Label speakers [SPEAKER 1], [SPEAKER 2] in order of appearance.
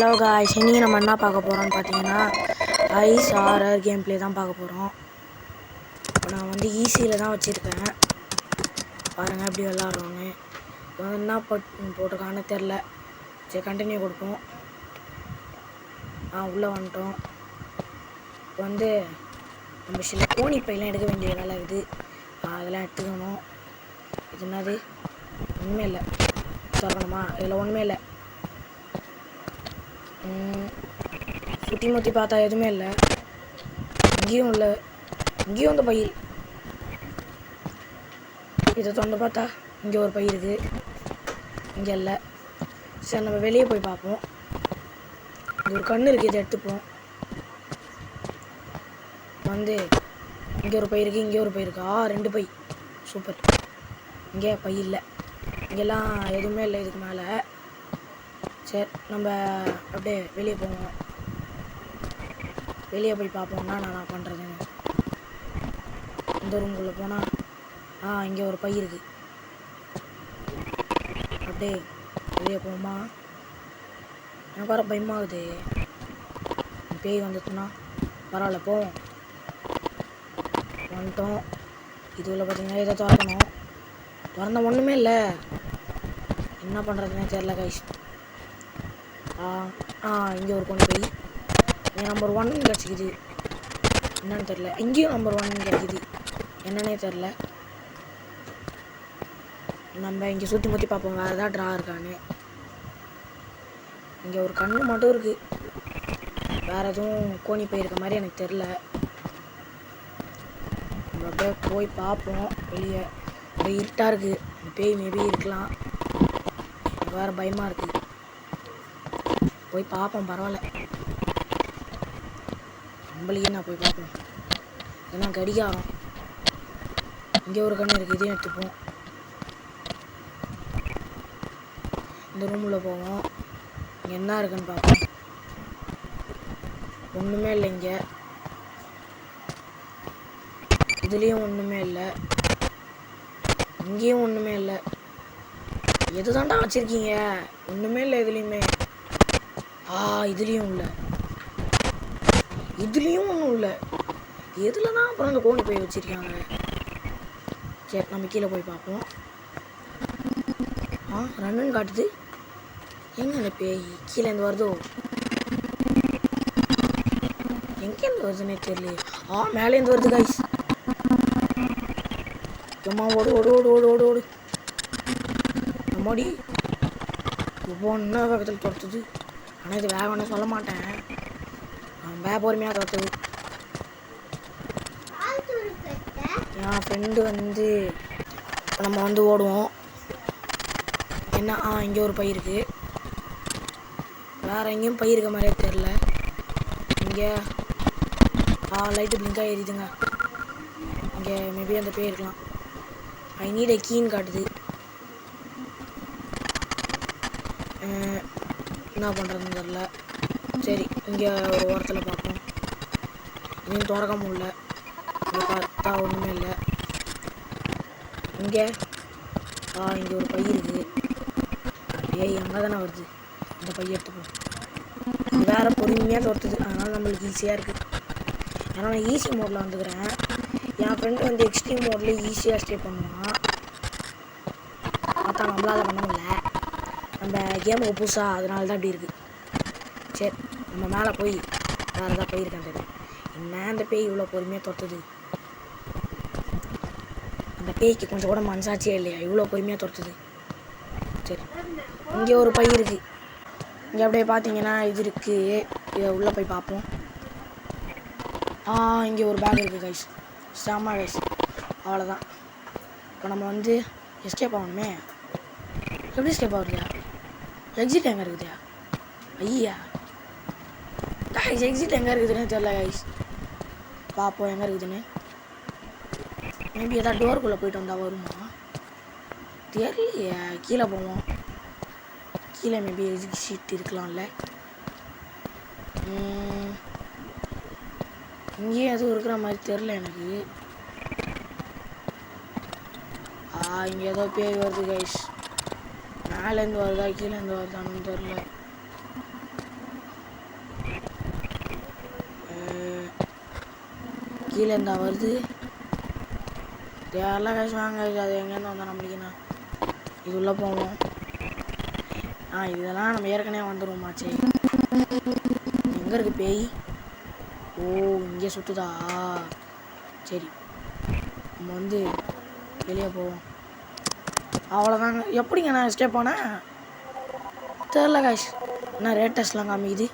[SPEAKER 1] Hello guys, இன்னைக்கு நம்ம என்ன பார்க்க போகிறோம்னு பார்த்தீங்கன்னா ஐஸ் ஹாரர் கேம் ப்ளே தான் பார்க்க போகிறோம். இப்போ நான் வந்து ஈஸியில் தான் வச்சுருக்கேன். பாருங்கள் எப்படி விளாட்றோன்னு. இப்போ வந்து என்ன போட்டிருக்கான்னு தெரில. சரி, கண்டினியூ கொடுப்போம். உள்ளே வந்துட்டோம். இப்போ வந்து நம்ம சில கோணி பையெல்லாம் எடுக்க வேண்டிய வேலை இருக்குது. அதெல்லாம் எடுத்துக்கணும். இது என்னது? ஒன்றுமே இல்லை. திறக்கணுமா? இதில் ஒன்றுமே இல்லை. சுற்றி முற்றி பார்த்தா எதுவுமே இல்லை. இங்கேயும் இல்லை. இங்கேயும் இந்த பயிர். இதை திறந்து பார்த்தா இங்கே ஒரு பயிர் இருக்குது. இங்கே இல்லை. சரி, நம்ம வெளியே போய் பார்ப்போம். இங்கே ஒரு கண்ணு இருக்குது, இதை எடுத்துப்போம். வந்து இங்கே ஒரு பயிர் இருக்குது, இங்கே ஒரு பயிர் இருக்கா? 2 பை. சூப்பர். இங்கே பை இல்லை. இங்கெல்லாம் எதுவுமே இல்லை இதுக்கு மேலே. சரி, நம்ம அப்படியே வெளியே போவோம். வெளியே போய் பார்ப்போம்னா நான் பண்ணுறதுன்னு. இந்த ரூம்குள்ளே போனால் இங்கே ஒரு பை இருக்குது. அப்படியே வெளியே போவோமா? எனக்கு வர பயமாகுது. பேய் வந்துச்சுன்னா பரவாயில்ல, போவோம். வந்துட்டோம். இதுவில் பார்த்தீங்கன்னா இதை திறக்கணும். திறந்த ஒன்றுமே இல்லை. என்ன பண்ணுறதுன்னே தெரில கைஸ். இங்கே ஒரு பொண்ணு போய் நம்பர் 1 கிடச்சிக்குது. என்னன்னு தெரில. இங்கேயும் நம்பர் 1 கிடச்சிது. என்னன்னே தெரில. நம்ம இங்கே சுற்றி முற்றி பார்ப்போம், வேறு ஏதாவது ட்ரா இருக்கான்னு. இங்கே ஒரு கண்ணு மட்டும் இருக்குது. வேறு எதுவும் கோணி போயிருக்க மாதிரி எனக்கு தெரில. நம்ம அப்படியே போய் பார்ப்போம். வெளியே இருட்டாக இருக்குது. இந்த பேய் மேபி இருக்கலாம். வேறு பயமாக இருக்குது. போய் பார்ப்போம். பரவாயில்ல, நம்மளையே நான் போய் பார்ப்போம். ஏன்னா கடிகாரம். இங்கே ஒரு கண்ணு இருக்குது, இதையும் எடுத்துப்போம். இந்த ரூமில் போவோம். இங்கே என்ன இருக்குன்னு பார்ப்போம். ஒன்றுமே இல்லை. இங்கே இதுலேயும் ஒன்றுமே இல்லை. இங்கேயும் ஒன்றுமே இல்லை. எது தாண்டா வச்சுருக்கீங்க? ஒன்றுமே இல்லை இதுலேயுமே. இதுலேயும் இல்லை. இதுலேயும் ஒன்றும் இல்லை. எதில் தான் அப்புறம் அந்த கோணி போய் வச்சுருக்காங்க? சரி, நம்ம கீழே போய் பார்ப்போம். ரன்னுன்னு காட்டுது. எங்கே அந்த பேய்? கீழேருந்து வருதோ? எங்கேருந்து வருதுன்னே தெரியல. மேலேருந்து வருது கைஸ். அம்மா, ஓடு ஓடு ஓடு ஓடு ஓடு ஓடு. அம்மாடி, ஒவ்வொன்றா வேகத்தில் துரத்துது. ஆனால் இது வேகம்னு சொல்ல மாட்டேன். நான் பொறுமையாக துரத்துது. என் ஃப்ரெண்டு வந்து நம்ம வந்து ஓடுவோம். என்ன இங்கே ஒரு பை இருக்குது. வேறு எங்கேயும் பை இருக்க மாதிரியே தெரில. இங்கே லைட்டு பிளிங்காக எரியுதுங்க. இங்கே மேபி அந்த பேய் இருக்கலாம். ஐ நீட் எ கீன்னு காட்டுது. என்ன பண்ணுறதுன்னு தெரில. சரி, இங்கே ஒரு ஓரத்தில் பார்ப்போம். இதையும் திறக்க முடியல. இங்கே பார்த்தா ஒன்றுமே இல்லை. இங்கே இங்கே ஒரு பை இருக்குது. எங்கே தானே வருது? இந்த பை எடுத்துப்போம். இது வேறு பொறுமையாக துரத்துது. அதனால் நம்மளுக்கு ஈஸியாக இருக்குது. ஏன்னா நான் ஈஸி மோடில் வந்துக்கிறேன். என் ஃப்ரெண்டு வந்து எக்ஸ்ட்ரீம் மோடில் ஈஸியாக ஸ்டே பண்ணுவான். பார்த்தா நம்மளால் பண்ண முடியல. நம்ம கேமுக்கு புதுசாக, அதனால தான் இப்படி இருக்குது. சரி, நம்ம மேலே போய் வேறு எதாவது போயிருக்கேன் தெரியும். என்ன அந்த பேய் இவ்வளோ பொறுமையாக துரத்துது? அந்த பேய்க்கு கொஞ்சம் கூட மனசாட்சியே இல்லையா? இவ்வளோ பொறுமையாக துரத்துது. சரி, இங்கே ஒரு பை இருக்குது. இங்கே அப்படியே பார்த்தீங்கன்னா இது இருக்குது. இதை உள்ளே போய் பார்ப்போம். இங்கே ஒரு பேக் இருக்குது கைஸ். செம்ம கைஸ். அவ்வளோதான். இப்போ நம்ம வந்து எஸ்கேப் ஆகணுமே. எப்படி எஸ்கேப் ஆகுதுயா? எக்ஸிட் எங்கே இருக்குதுயா? ஐயா கைஸ், எக்ஸிட் எங்கே இருக்குதுன்னு தெரியல கைஸ். பார்ப்போம் எங்கே இருக்குதுன்னு. மேபி எதாவது டோருக்குள்ளே போயிட்டு வந்தால் வருமா? தெரியலையே. கீழே போவோம். கீழே மேபி எக்ஸிட் இருக்கலாம்ல. இங்கேயும் எதுவும் இருக்கிற மாதிரி தெரில எனக்கு. இங்கே ஏதோ பேய் வருது கைஸ். மேலேருந்து வருதா கீழேருந்து வருதான்னு தெரில. கீழே இருந்தா வருது. தேவையில்ல காசு வாங்க. அது எங்கேருந்து வந்தால் நம்மளுக்குண்ணா இது உள்ளே போவோம். இதெல்லாம் நம்ம ஏற்கனவே வந்துடுவோமாச்சே. எங்கே இருக்குது பேய்? ஓ இங்கே சுற்றுதா? சரி நம்ம வந்து வெளியே போவோம். அவ்வளோதாங்க. எப்படிங்க நான் எஸ்கேப் ஆனேன் தெரில காய்ஸ். என்ன ரேட் டெஸ்ட்லாம் காமிக்குது.